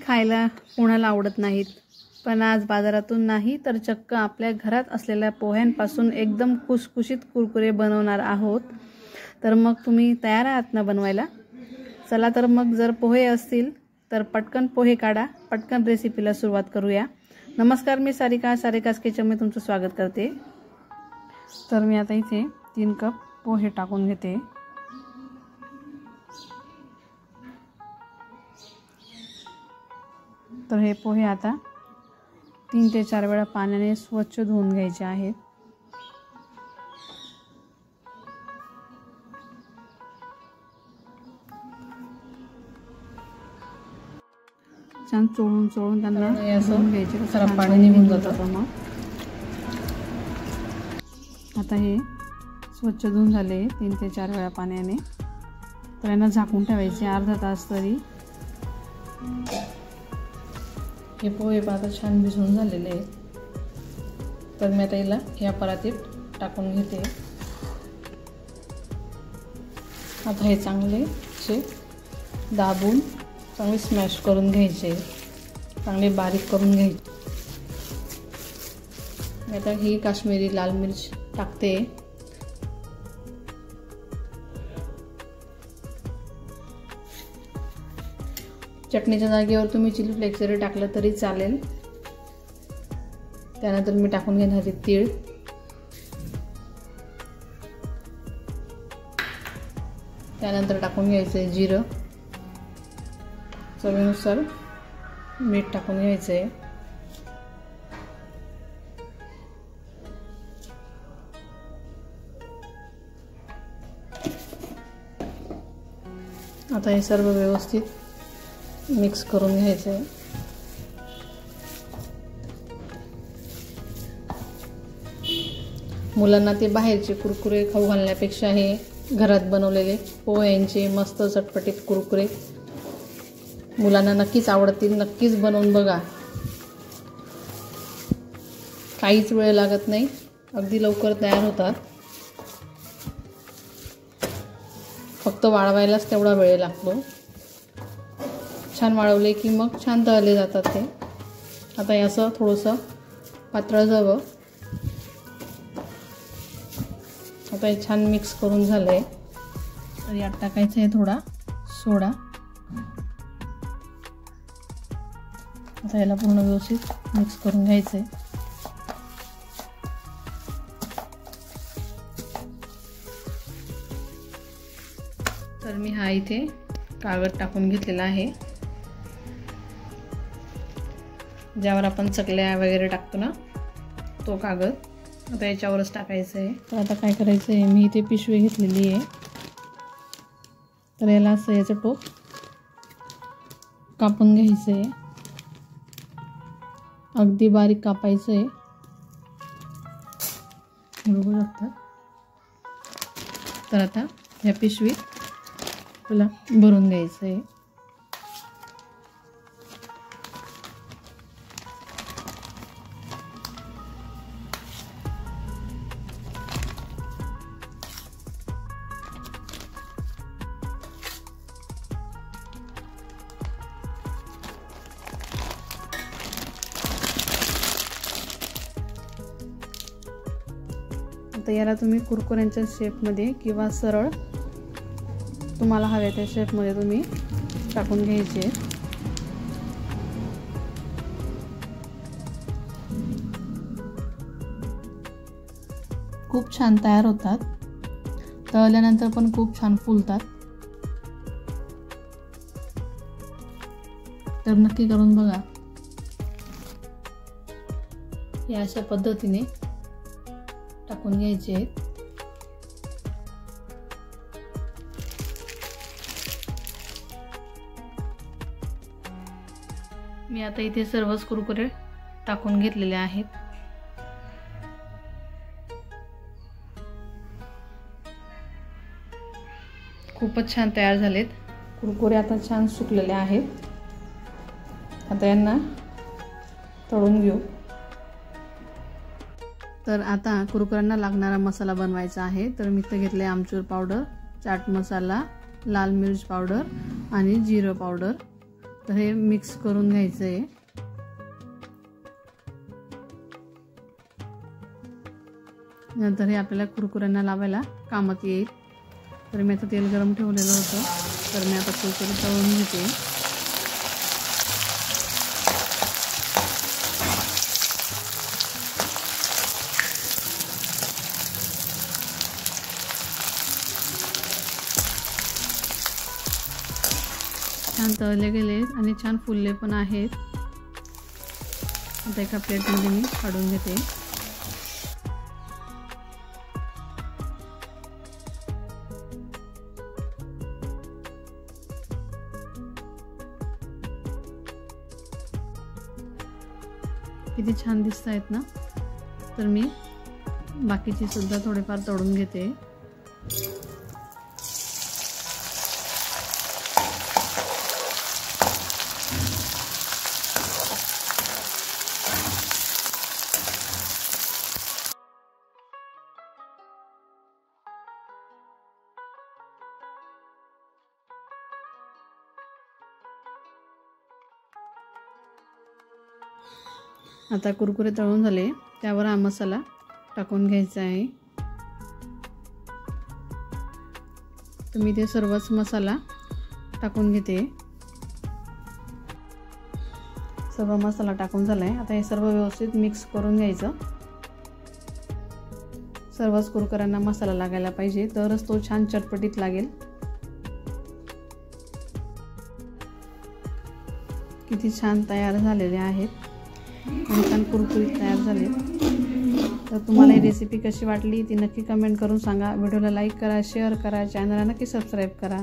खायला कोणाला आवडत नाहीत, पण आज बाजारातून नाही तर चक्क आपल्या घरात असलेल्या पोह्यांपासून एकदम खुसखुशीत कुरकुरे बनवणार आहोत। तर मग तुम्ही तयार आहात ना बनवायला? चला तर मग जर पोहे असतील तर पटकन पोहे काढा, पटकन रेसिपीला सुरुवात करूया। नमस्कार, मी सारिका's किचनमध्ये तुमचं स्वागत करते। तर मी आता इथे 3 कप पोहे टाकून घेते। तर हे पोहे आता 3 ते 4 वेळा पाण्याने स्वच्छ धुवून घ्यायचे आहेत। छान चोळून त्यांना धुवून घ्यायचे, खराब पाणी निघून जातं। मग आता हे स्वच्छ धुवून झाले 3 ते 4 वेळा पाण्याने, तर यांना झाकून ठेवायचे अर्धा तास तरी। हे पोहे आता छान भिजून झालेले आहेत, तर मी आता याला या परातीत टाकून घेते। आता हे चांगले असे दाबून चांगले स्मॅश करून घ्यायचे, चांगले बारीक करून घ्यायचे। आता ही काश्मीरी लाल मिर्च टाकते। चटणीच्या जागेवर तुम्ही चिली फ्लेक्स जरी टाकलं तरी चालेल। त्यानंतर मी टाकून घेणार आहे तीळ, त्यानंतर टाकून घ्यायचे जिरं, चवीनुसार मीठ टाकून घ्यायचे। आता हे सर्व व्यवस्थित मिक्स करून घ्यायचे। मुलांना ते बाहेरचे कुरकुरे खाऊ घालण्यापेक्षा हे घरात बनवलेले पोह्यांचे मस्त चटपटीत कुरकुरे मुलांना नक्कीच आवडतील। नक्कीच बनवून बघा, काहीच वेळ लागत नाही, अगदी लवकर तयार होतात। फक्त वाळवायलाच तेवढा वेळ लागतो। छान वाळवले की मग छान तळले जातात ते। आता हे असं थोडंसं पातळ जावं। आता हे छान मिक्स करून झालंय, तर यात टाकायचं आहे थोडा सोडा। आता याला पूर्ण व्यवस्थित मिक्स करून घ्यायचं आहे। तर मी हा इथे कागद टाकून घेतलेला आहे, ज्यावर आपण चकल्या वगैरे टाकतो ना, तो कागद आता याच्यावरच टाकायचं आहे। तर आता काय करायचं आहे, मी इथे पिशवी घेतलेली आहे, तर याला असं याचं टोक कापून घ्यायचं आहे, अगदी बारीक कापायचं आहे, बघू शकता। तर आता ह्या पिशवीत तुला भरून घ्यायचं आहे। आता याला तुम्ही कुरकुऱ्यांच्या शेपमध्ये किंवा सरळ तुम्हाला हव्या त्या शेपमध्ये तुम्ही टाकून घ्यायचे। खूप छान तयार होतात, तळल्यानंतर पण खूप छान फुलतात। तर नक्की करून बघा। या अशा पद्धतीने टाकून घ्यायचे आहेत। मी आता इथे सर्वच कुरकुरे टाकून घेतलेले आहेत। खूपच छान तयार झालेत कुरकुरे, आता छान सुकलेले आहेत। आता यांना तळून घेऊ। तर आता कुरकुऱ्यांना लागणारा मसाला बनवायचा आहे। तर मी इथे घेतले आमचूर पावडर, चाट मसाला, लाल मिर्च पावडर आणि जिरं पावडर। तर हे मिक्स करून घ्यायचं आहे। नंतर हे आपल्याला कुरकुऱ्यांना लावायला कामात येईल। तर मी आता तेल गरम ठेवलेलं होतं, तर मी आता कुरकुरे तळून घेते। छान तळले गेले आणि छान फुलले पण आहेत। आता एका प्लेटमध्ये मी काढून घेते। किती छान दिसत आहेत ना। तर मी बाकीची सुद्धा थोडेफार तळून घेते। आता कुरकुरे तळून झाले, त्यावर हा मसाला टाकून घ्यायचा आहे। तर मी ते सर्वच मसाला टाकून घेते। सर्व मसाला टाकून झालाय। आता हे सर्व व्यवस्थित मिक्स करून घ्यायचं। सर्वच कुरकुऱ्यांना मसाला लागायला पाहिजे, तरच तो छान चटपटीत लागेल। किती छान तयार झालेले आहेत आणि छान कुरकुरीत तयार झाले। तर तुम्हाला ही रेसिपी कशी वाटली ती नक्की कमेंट करून सांगा। व्हिडिओला लाईक करा, शेअर करा, चॅनलला नक्की सबस्क्राईब करा।